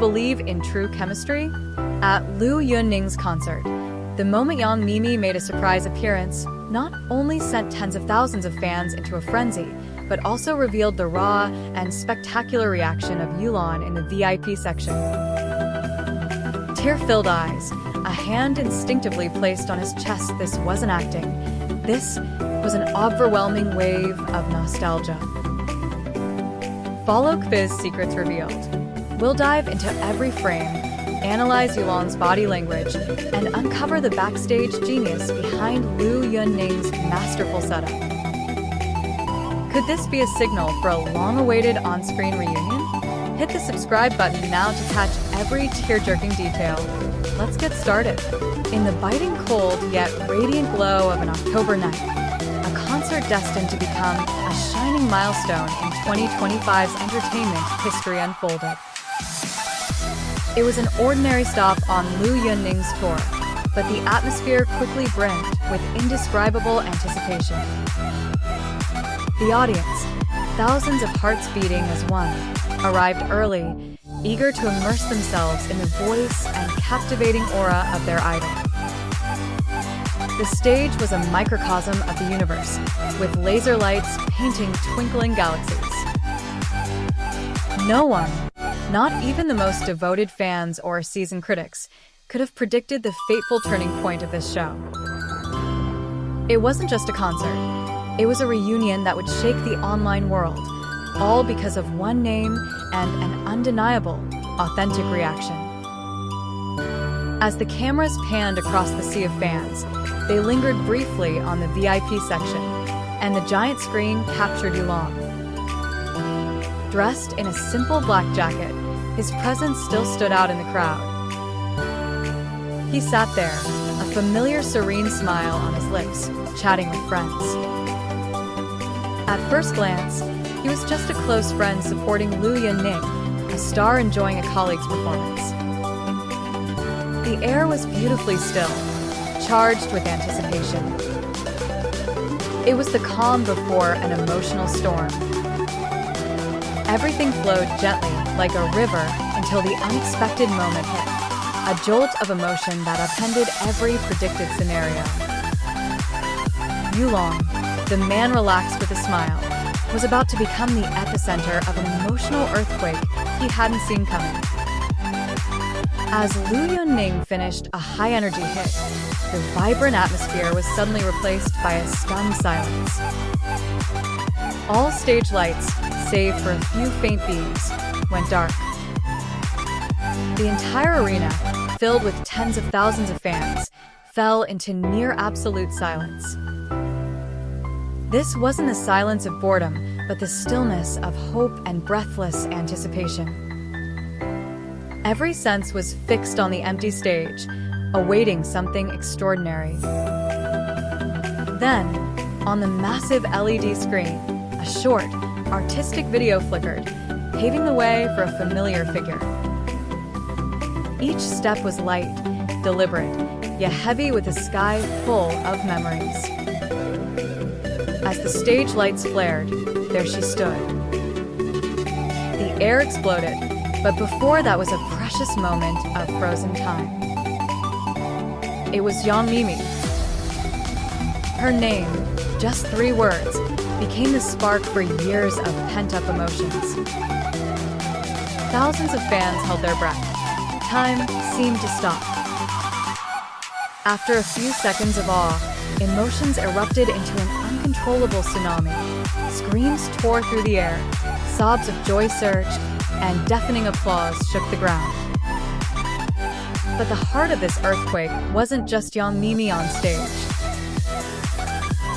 believe in true chemistry? At Ning's concert, the moment Meimei made a surprise appearance, not only sent tens of thousands of fans into a frenzy, but also revealed the raw and spectacular reaction of YuLong in the VIP section. Tear-filled eyes, a hand instinctively placed on his chest. This wasn't acting. This was an overwhelming wave of nostalgia. Follow quiz secrets revealed. We'll dive into every frame, analyze YuLong's body language, and uncover the backstage genius behind Ning's masterful setup. Could this be a signal for a long-awaited on-screen reunion? Hit the subscribe button now to catch every tear-jerking detail. Let's get started. In the biting cold yet radiant glow of an October night, a concert destined to become a shining milestone in 2025's entertainment history unfolded. It was an ordinary stop on Ning's tour, but the atmosphere quickly brimmed with indescribable anticipation. The audience, thousands of hearts beating as one, arrived early, eager to immerse themselves in the voice and captivating aura of their idol. The stage was a microcosm of the universe, with laser lights painting twinkling galaxies. No one, not even the most devoted fans or seasoned critics, could have predicted the fateful turning point of this show. It wasn't just a concert. It was a reunion that would shake the online world, all because of one name and an undeniable, authentic reaction. As the cameras panned across the sea of fans, they lingered briefly on the VIP section, and the giant screen captured YuLong. Dressed in a simple black jacket, his presence still stood out in the crowd. He sat there, a familiar serene smile on his lips, chatting with friends. At first glance, he was just a close friend supporting Ning, a star enjoying a colleague's performance. The air was beautifully still, charged with anticipation. It was the calm before an emotional storm. Everything flowed gently, like a river, until the unexpected moment hit, a jolt of emotion that upended every predicted scenario. YuLong, the man relaxed with a smile, was about to become the epicenter of an emotional earthquake he hadn't seen coming. As Ning finished a high-energy hit, the vibrant atmosphere was suddenly replaced by a stunned silence. All stage lights, save for a few faint beams, went dark. The entire arena, filled with tens of thousands of fans, fell into near absolute silence. This wasn't the silence of boredom, but the stillness of hope and breathless anticipation. Every sense was fixed on the empty stage, awaiting something extraordinary. Then, on the massive LED screen, a short, artistic video flickered, paving the way for a familiar figure. Each step was light, deliberate, yet heavy with a sky full of memories. As the stage lights flared, there she stood. The air exploded, but before that was a precious moment of frozen time. It was Meimei. Her name, just 3 words, became the spark for years of pent-up emotions. Thousands of fans held their breath. Time seemed to stop. After a few seconds of awe, emotions erupted into an uncontrollable tsunami. Screams tore through the air, sobs of joy surged, and deafening applause shook the ground. But the heart of this earthquake wasn't just Meimei on stage.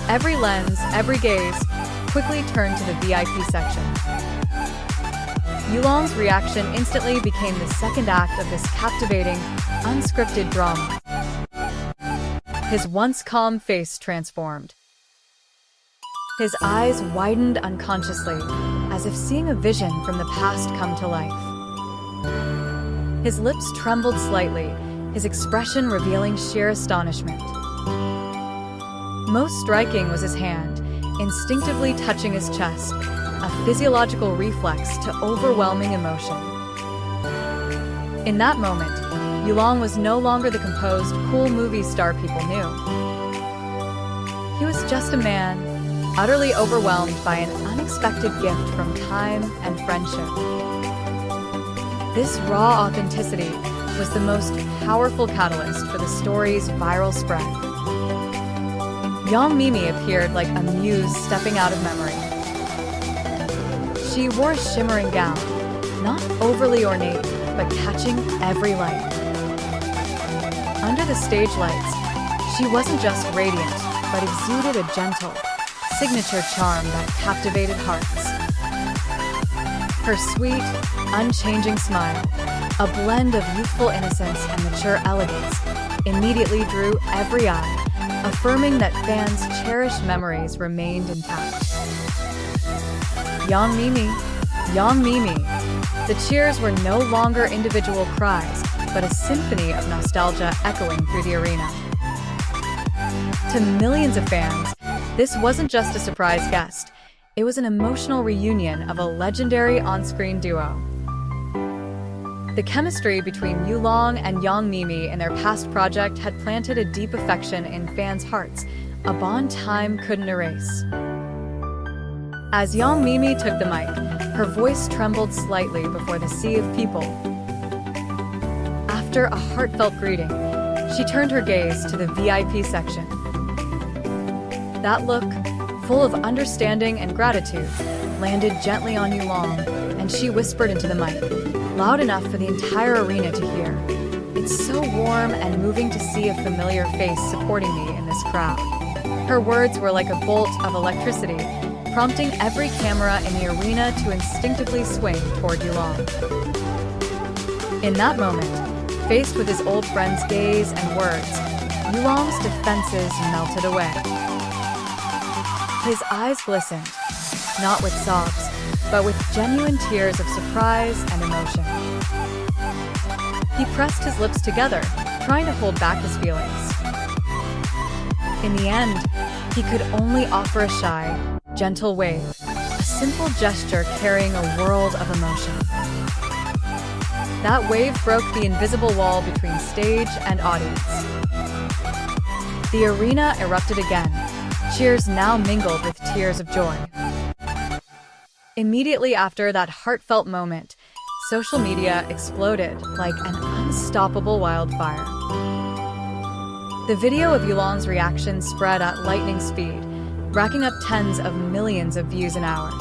Every lens, every gaze, quickly turned to the VIP section. YuLong's reaction instantly became the second act of this captivating, unscripted drama. His once calm face transformed. His eyes widened unconsciously, as if seeing a vision from the past come to life. His lips trembled slightly, his expression revealing sheer astonishment. Most striking was his hand, instinctively touching his chest, a physiological reflex to overwhelming emotion. In that moment, YuLong was no longer the composed, cool movie star people knew. He was just a man, utterly overwhelmed by an unexpected gift from time and friendship. This raw authenticity was the most powerful catalyst for the story's viral spread. Young Meimei appeared like a muse stepping out of memory. She wore a shimmering gown, not overly ornate, but catching every light. Under the stage lights, she wasn't just radiant, but exuded a gentle, signature charm that captivated hearts. Her sweet, unchanging smile, a blend of youthful innocence and mature elegance, immediately drew every eye, affirming that fans' cherished memories remained intact. Young Meimei, Young Meimei. The cheers were no longer individual cries, but a symphony of nostalgia echoing through the arena. To millions of fans, this wasn't just a surprise guest. It was an emotional reunion of a legendary on-screen duo. The chemistry between YuLong and Young Meimei in their past project had planted a deep affection in fans' hearts, a bond time couldn't erase. As Young Meimei took the mic, her voice trembled slightly before the sea of people. After a heartfelt greeting, she turned her gaze to the VIP section. That look, full of understanding and gratitude, landed gently on YuLong, and she whispered into the mic, loud enough for the entire arena to hear. "It's so warm and moving to see a familiar face supporting me in this crowd." Her words were like a bolt of electricity, prompting every camera in the arena to instinctively swing toward YuLong. In that moment, faced with his old friend's gaze and words, YuLong's defenses melted away. His eyes glistened, not with sobs, but with genuine tears of surprise and emotion. He pressed his lips together, trying to hold back his feelings. In the end, he could only offer a shy, gentle wave, a simple gesture carrying a world of emotion. That wave broke the invisible wall between stage and audience. The arena erupted again, cheers now mingled with tears of joy. Immediately after that heartfelt moment, social media exploded like an unstoppable wildfire. The video of YuLong's reaction spread at lightning speed, racking up tens of millions of views in hours.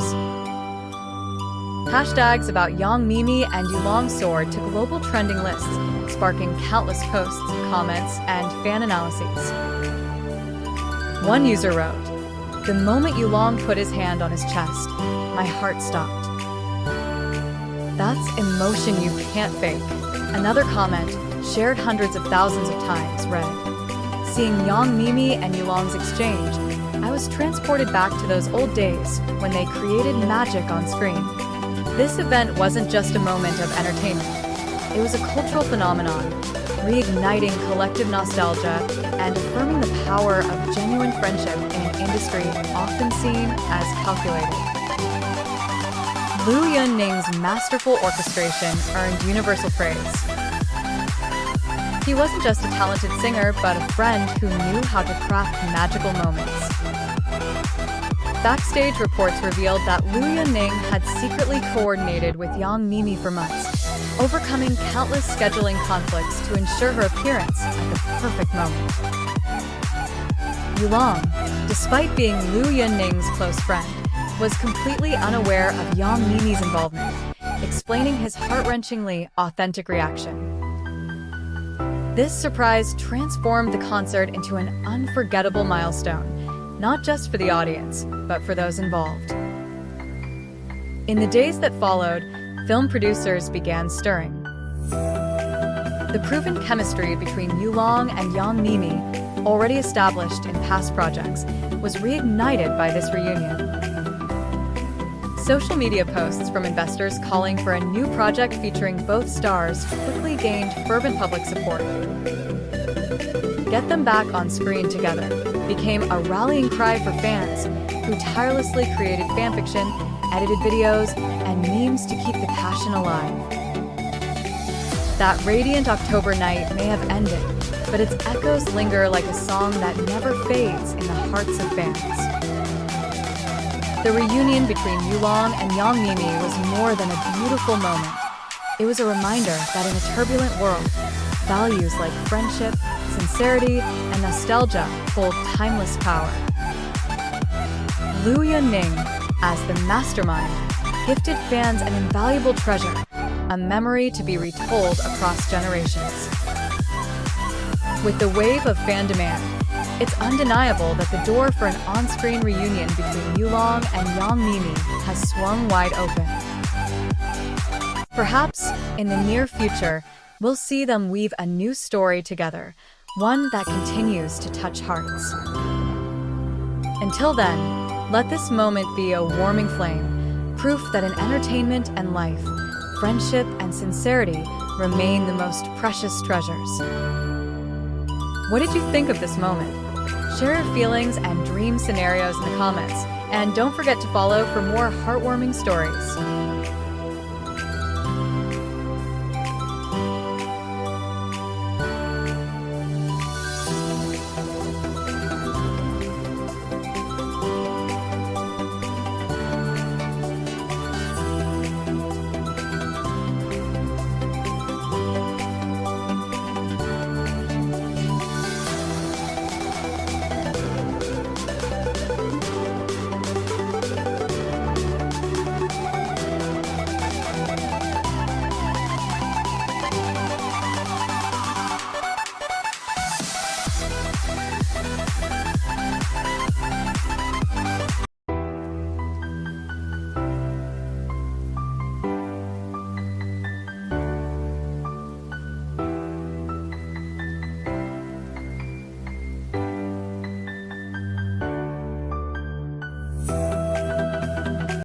Hashtags about Young Meimei and YuLong soared to global trending lists, sparking countless posts, comments, and fan analyses. One user wrote, "The moment YuLong put his hand on his chest, my heart stopped. That's emotion you can't fake." Another comment, shared hundreds of thousands of times, read, "Seeing Young Meimei and YuLong's exchange, I was transported back to those old days when they created magic on screen." This event wasn't just a moment of entertainment. It was a cultural phenomenon, reigniting collective nostalgia and affirming the power of genuine friendship in an industry often seen as calculated. Ning's masterful orchestration earned universal praise. He wasn't just a talented singer, but a friend who knew how to craft magical moments. Backstage reports revealed that Ning had secretly coordinated with Young Meimei for months, overcoming countless scheduling conflicts to ensure her appearance at the perfect moment. YuLong, despite being Ning's close friend, was completely unaware of Young Meimei's involvement, explaining his heart-wrenchingly authentic reaction. This surprise transformed the concert into an unforgettable milestone, not just for the audience, but for those involved. In the days that followed, film producers began stirring. The proven chemistry between YuLong and Young Meimei, already established in past projects, was reignited by this reunion. Social media posts from investors calling for a new project featuring both stars quickly gained fervent public support. "Get them back on screen together" became a rallying cry for fans who tirelessly created fanfiction, edited videos, and memes to keep the passion alive. That radiant October night may have ended, but its echoes linger like a song that never fades in the hearts of fans. The reunion between YuLong and Meimei was more than a beautiful moment. It was a reminder that in a turbulent world, values like friendship, sincerity, and nostalgia hold timeless power. Ning, as the Mastermind, gifted fans an invaluable treasure, a memory to be retold across generations. With the wave of fan demand, it's undeniable that the door for an on-screen reunion between YuLong and Meimei has swung wide open. Perhaps, in the near future, we'll see them weave a new story together, one that continues to touch hearts. Until then, let this moment be a warming flame, proof that in entertainment and life, friendship and sincerity remain the most precious treasures. What did you think of this moment? Share your feelings and dream scenarios in the comments, and don't forget to follow for more heartwarming stories.